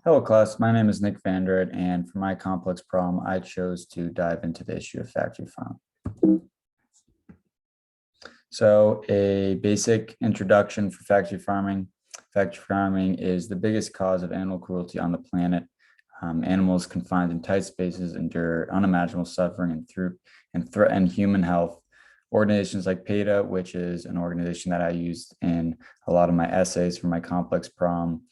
Hello class, my name is Nick Vandert, and for my complex problem, I chose to dive into the issue of factory farming. So a basic introduction for factory farming. Factory farming is the biggest cause of animal cruelty on the planet. Animals confined in tight spaces endure unimaginable suffering and threaten human health. Organizations like Peta, which is an organization that I used in a lot of my essays for my complex problem,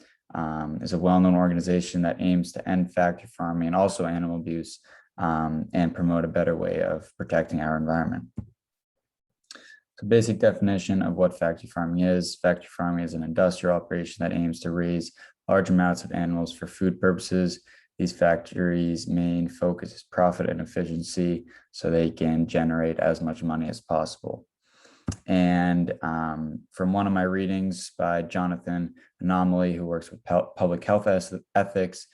is a well-known organization that aims to end factory farming and also animal abuse and promote a better way of protecting our environment. So basic definition of what factory farming is. Factory farming is an industrial operation that aims to raise large amounts of animals for food purposes. These factories' main focus is profit and efficiency, so they can generate as much money as possible. And from one of my readings by Jonathan Anomaly, who works with public health ethics,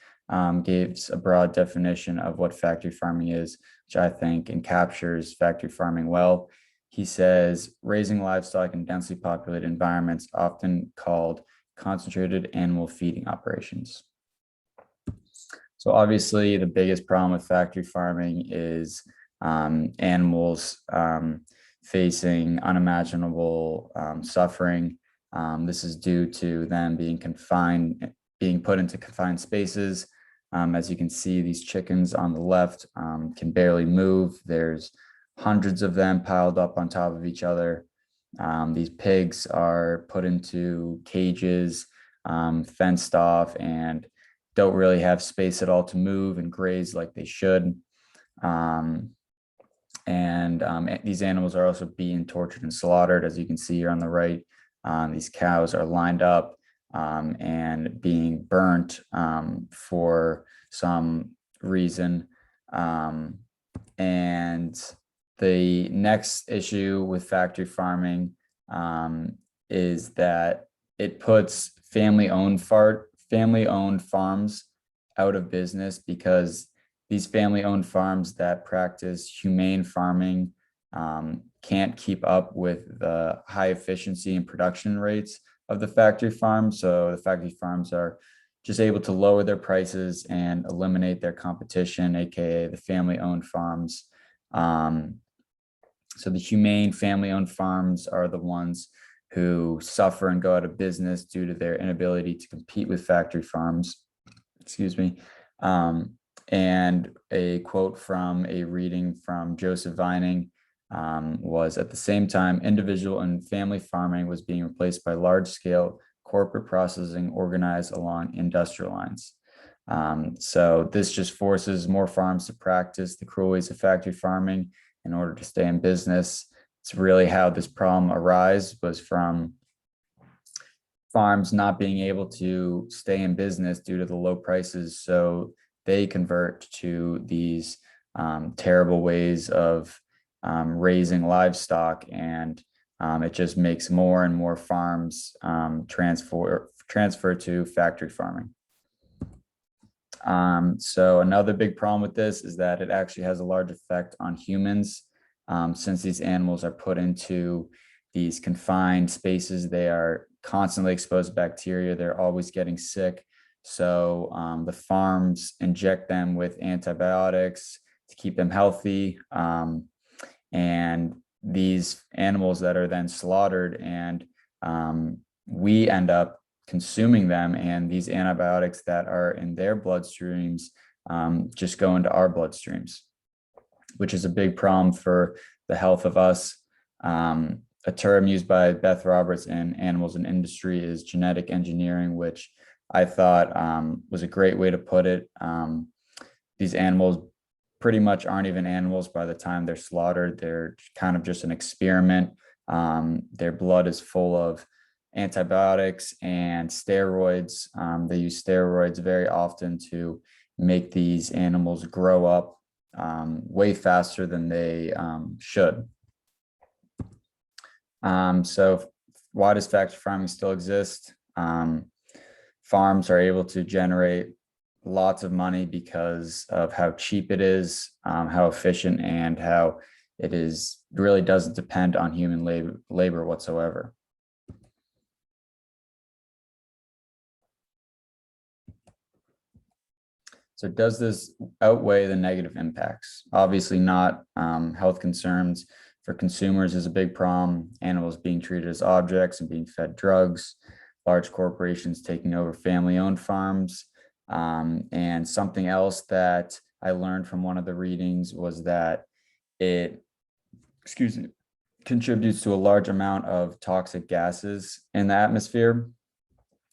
gives a broad definition of what factory farming is, which I think encaptures factory farming well. He says, raising livestock in densely populated environments, often called concentrated animal feeding operations. So obviously the biggest problem with factory farming is animals facing unimaginable suffering. This is due to them being put into confined spaces. As you can see, these chickens on the left can barely move. There's hundreds of them piled up on top of each other. These pigs are put into cages, fenced off, and don't really have space at all to move and graze like they should. These animals are also being tortured and slaughtered. As you can see here on the right, these cows are lined up and being burnt for some reason. And the next issue with factory farming is that it puts family-owned farms out of business, because these family-owned farms that practice humane farming can't keep up with the high efficiency and production rates of the factory farms. So the factory farms are just able to lower their prices and eliminate their competition, aka the family-owned farms. So the humane family-owned farms are the ones who suffer and go out of business due to their inability to compete with factory farms. Excuse me. And a quote from a reading from Joseph Vining was, at the same time, individual and family farming was being replaced by large-scale corporate processing organized along industrial lines. So this just forces more farms to practice the cruel ways of factory farming in order to stay in business. It's really how this problem arose, was from farms not being able to stay in business due to the low prices. So they convert to these terrible ways of raising livestock, and it just makes more and more farms transfer to factory farming. So another big problem with this is that it actually has a large effect on humans. Since these animals are put into these confined spaces, they are constantly exposed to bacteria. They're always getting sick. So the farms inject them with antibiotics to keep them healthy. And these animals that are then slaughtered, and we end up consuming them, and these antibiotics that are in their bloodstreams just go into our bloodstreams, which is a big problem for the health of us. A term used by Beth Roberts in Animals in Industry is genetic engineering, which I thought was a great way to put it. These animals pretty much aren't even animals by the time they're slaughtered. They're kind of just an experiment. Their blood is full of antibiotics and steroids. They use steroids very often to make these animals grow up way faster than they should. So why does factory farming still exist? Farms are able to generate lots of money because of how cheap it is, how efficient, and how it really doesn't depend on human labor whatsoever. So does this outweigh the negative impacts? Obviously not. Health concerns for consumers is a big problem. Animals being treated as objects and being fed drugs, large corporations taking over family-owned farms. And something else that I learned from one of the readings was that it, contributes to a large amount of toxic gases in the atmosphere.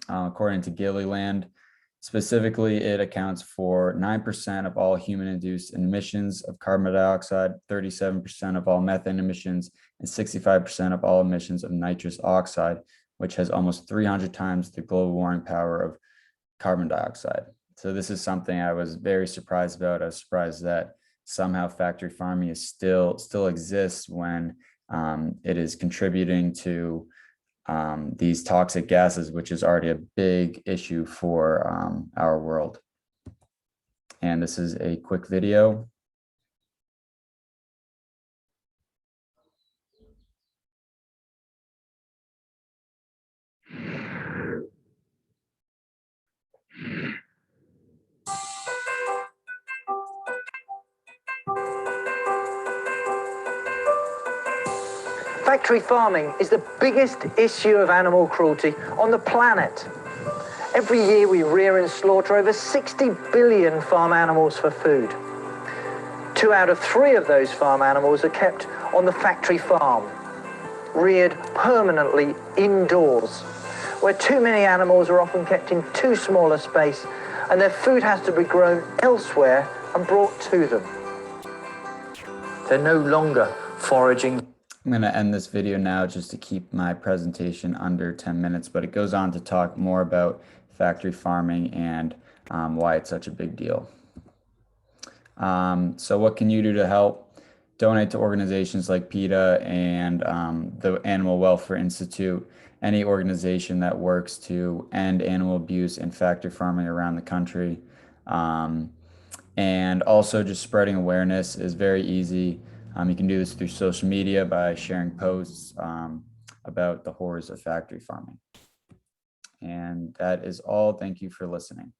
According to Gilliland, specifically, it accounts for 9% of all human-induced emissions of carbon dioxide, 37% of all methane emissions, and 65% of all emissions of nitrous oxide, which has almost 300 times the global warming power of carbon dioxide. So this is something I was very surprised about. I was surprised that somehow factory farming is still exists when it is contributing to these toxic gases, which is already a big issue for our world. And this is a quick video. Factory farming is the biggest issue of animal cruelty on the planet. Every year we rear and slaughter over 60 billion farm animals for food. 2 out of 3 of those farm animals are kept on the factory farm, reared permanently indoors, where too many animals are often kept in too small a space and their food has to be grown elsewhere and brought to them. They're no longer foraging. I'm going to end this video now just to keep my presentation under 10 minutes, but it goes on to talk more about factory farming and why it's such a big deal. So what can you do to help? Donate to organizations like Peta and the Animal Welfare Institute, any organization that works to end animal abuse and factory farming around the country. And also just spreading awareness is very easy. You can do this through social media by sharing posts about the horrors of factory farming. And that is all. Thank you for listening.